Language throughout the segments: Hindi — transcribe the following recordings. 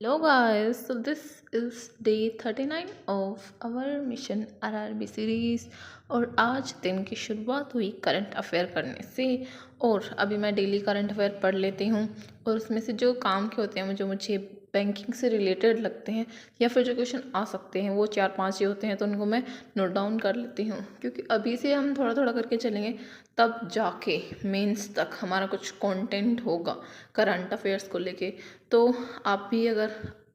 Hello guys, so this is day 39 of our mission RRB series. और आज दिन की शुरुआत हुई करंट अफेयर करने से। और अभी मैं डेली करंट अफेयर पढ़ लेती हूँ और उसमें से जो काम के होते हैं जो मुझे बैंकिंग से रिलेटेड लगते हैं या फिर जो क्वेश्चन आ सकते हैं वो 4-5 ही होते हैं, तो उनको मैं नोट डाउन कर लेती हूँ, क्योंकि अभी से हम थोड़ा थोड़ा करके चलेंगे तब जाके मेंस तक हमारा कुछ कंटेंट होगा करंट अफेयर्स को लेके। तो आप भी अगर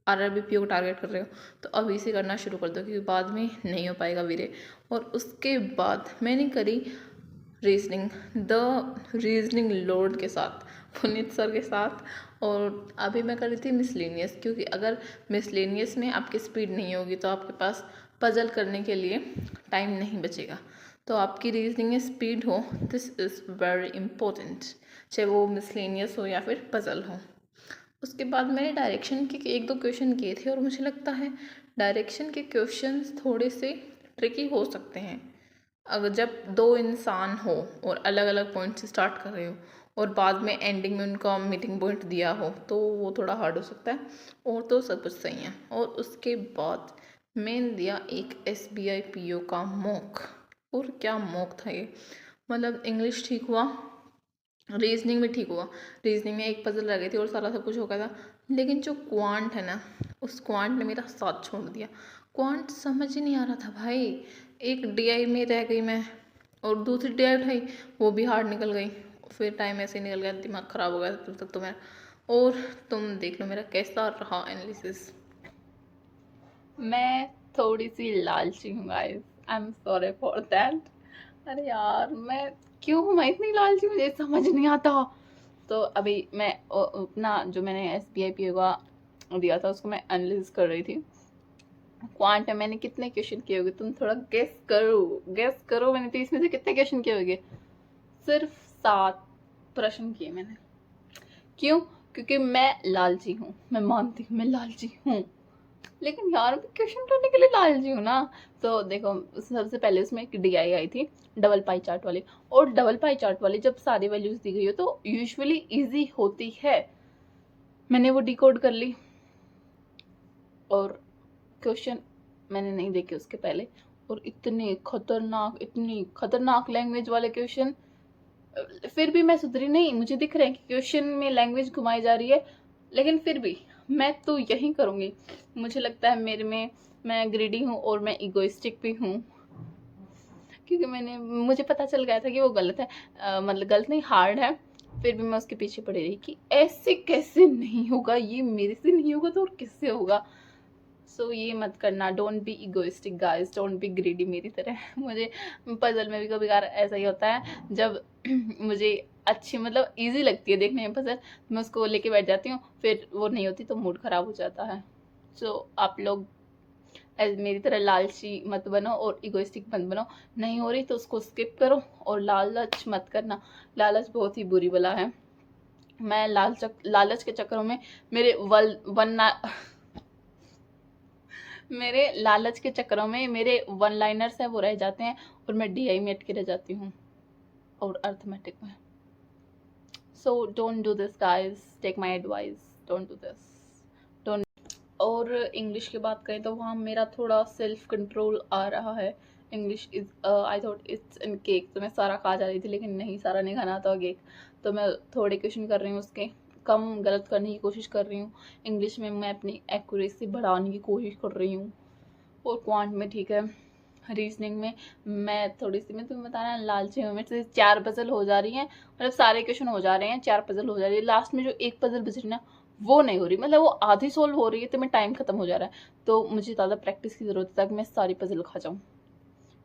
आरआरबी पीओ को टारगेट कर रहे हो तो अभी से करना शुरू कर दो, क्योंकि बाद में नहीं हो पाएगा वीरे। और उसके बाद मैंने करी रीजनिंग लॉर्ड के साथ, पुनीत सर के साथ। और अभी मैं कर रही थी मिसलेनियस, क्योंकि अगर मिसलेनियस में आपकी स्पीड नहीं होगी तो आपके पास पजल करने के लिए टाइम नहीं बचेगा। तो आपकी रीजनिंग में स्पीड हो, दिस इज़ वेरी इम्पोर्टेंट, चाहे वो मिसलेनियस हो या फिर पजल हो। उसके बाद मैंने डायरेक्शन के 1-2 क्वेश्चन किए थे और मुझे लगता है डायरेक्शन के क्वेश्चंस थोड़े से ट्रिकी हो सकते हैं। अगर जब दो इंसान हो और अलग अलग पॉइंट से स्टार्ट कर रहे हो और बाद में एंडिंग में उनका मीटिंग पॉइंट दिया हो तो वो थोड़ा हार्ड हो सकता है। और तो सब कुछ सही है। और उसके बाद मैंने दिया एक SBI PO का मॉक। और क्या मॉक था ये, मतलब इंग्लिश ठीक हुआ, रीजनिंग में ठीक हुआ। रीजनिंग में एक पजल रह गई थी और सारा सब कुछ हो गया था, लेकिन जो क्वांट है ना, उस क्वांट ने मेरा साथ छोड़ दिया। क्वांट समझ ही नहीं आ रहा था भाई। एक DI में रह गई मैं और दूसरी DI उठाई, वो भी हार्ड निकल गई। फिर टाइम ऐसे ही निकल गया, दिमाग ख़राब हो गया तब तक तो मेरा। और तुम देख लो मेरा कैसा रहा एनालिसिस। मैं थोड़ी सी लालची हूँ guys, I am sorry for that. अरे यार मैं इतनी लालची, मुझे समझ नहीं आता। तो अभी मैं अपना जो मैंने SBI PO का दिया था उसको मैं एनालिसिस कर रही थी। क्वांट में मैंने कितने क्वेश्चन किए होंगे, तुम थोड़ा गेस करो मैंने 30 में से कितने क्वेश्चन किए होंगे। सिर्फ 7 प्रश्न किए मैंने। क्यों? क्योंकि मैं लालची हूँ, मैं मानती हूँ मैं लालची हूँ, लेकिन यार मैं क्वेश्चन करने के लिए लालची हूँ ना। तो देखो सबसे पहले उसमें एक DI आई थी डबल पाई चार्ट वाली। और डबल पाई चार्ट वाली जब सारी वैल्यूज दी गई हो तो यूजुअली इजी होती है। मैंने वो डिकोड कर ली और क्वेश्चन मैंने नहीं देखे उसके पहले। और इतनी खतरनाक लैंग्वेज वाले क्वेश्चन। फिर भी मैं सुधरी नहीं, मुझे दिख रहा है कि क्वेश्चन में लैंग्वेज घुमाई जा रही है, लेकिन फिर भी मैं तो यही करूँगी। मुझे लगता है मैं ग्रीडी हूँ और मैं इगोइस्टिक भी हूँ, क्योंकि मुझे पता चल गया था कि वो गलत है, मतलब गलत नहीं, हार्ड है। फिर भी मैं उसके पीछे पड़ी रही कि ऐसे कैसे नहीं होगा, ये मेरे से नहीं होगा तो और किससे होगा। सो ये मत करना, don't be egoistic guys, don't be greedy मेरी तरह। मुझे पजल में भी कभी कभार ऐसा ही होता है, जब मुझे अच्छी मतलब इजी लगती है देखने में पजल, मैं उसको लेके बैठ जाती हूँ, फिर वो नहीं होती तो मूड खराब हो जाता है। सो आप लोग मेरी तरह लालची मत बनो और इगोइस्टिक मत बनो। नहीं हो रही तो उसको स्किप करो और लालच मत करना, लालच बहुत ही बुरी बला है। मैं लालच के चक्करों में मेरे मेरे लालच के चक्करों में मेरे 1 लाइनर्स है वो रह जाते हैं और मैं DI में अटके रह जाती हूँ और अर्थमेटिक में। So don't do this guys, take my advice, don't do this, don't. और इंग्लिश की बात करें तो वहाँ मेरा थोड़ा सेल्फ कंट्रोल आ रहा है। English is I thought it's in cake, तो मैं सारा खा जा रही थी, लेकिन नहीं, सारा नहीं खाना था केक। तो मैं थोड़े क्वेश्चन कर रही हूँ उसके, कम गलत करने की कोशिश कर रही हूँ। इंग्लिश में मैं अपनी एक्यूरेसी बढ़ाने की कोशिश कर रही हूँ। और क्वांट में ठीक है। रीजनिंग में मैं थोड़ी सी, मैं तुम्हें बताना लालची हूँ, मेरे से 4 पजल हो जा रही हैं, मतलब सारे क्वेश्चन हो जा रहे हैं, 4 पजल हो जा रही है, लास्ट में जो एक पजल बच रही ना वो नहीं हो रही, मतलब वो आधी सोल्व हो रही है तो मैं टाइम खत्म हो जा रहा है। तो मुझे ज़्यादा प्रैक्टिस की जरूरत है ताकि मैं सारी पजल खा जाऊँ।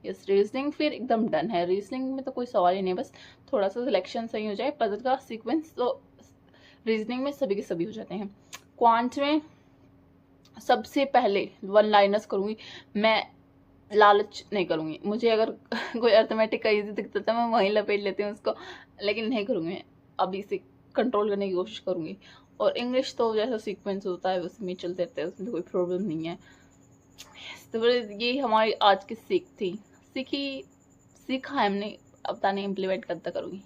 यस, रीजनिंग फिर एकदम डन है, रीजनिंग में तो कोई सवाल ही नहीं, बस थोड़ा सा सिलेक्शन सही हो जाए, पजल का सीक्वेंस, तो रीजनिंग में सभी के सभी हो जाते हैं। क्वांट में सबसे पहले 1 लाइनर्स करूँगी मैं, लालच नहीं करूँगी। मुझे अगर कोई अर्थमेटिक का इजी दिखता था मैं वहीं लपेट लेती हूँ उसको, लेकिन नहीं करूँगी मैं, अभी से कंट्रोल करने की कोशिश करूँगी। और इंग्लिश तो जैसा सीक्वेंस होता है उसमें चलते रहते हैं, उसमें तो कोई प्रॉब्लम नहीं है। तो ये हमारी आज की सीख थी, सीखा है हमने, अब ताने इम्प्लीमेंट करता करूँगी।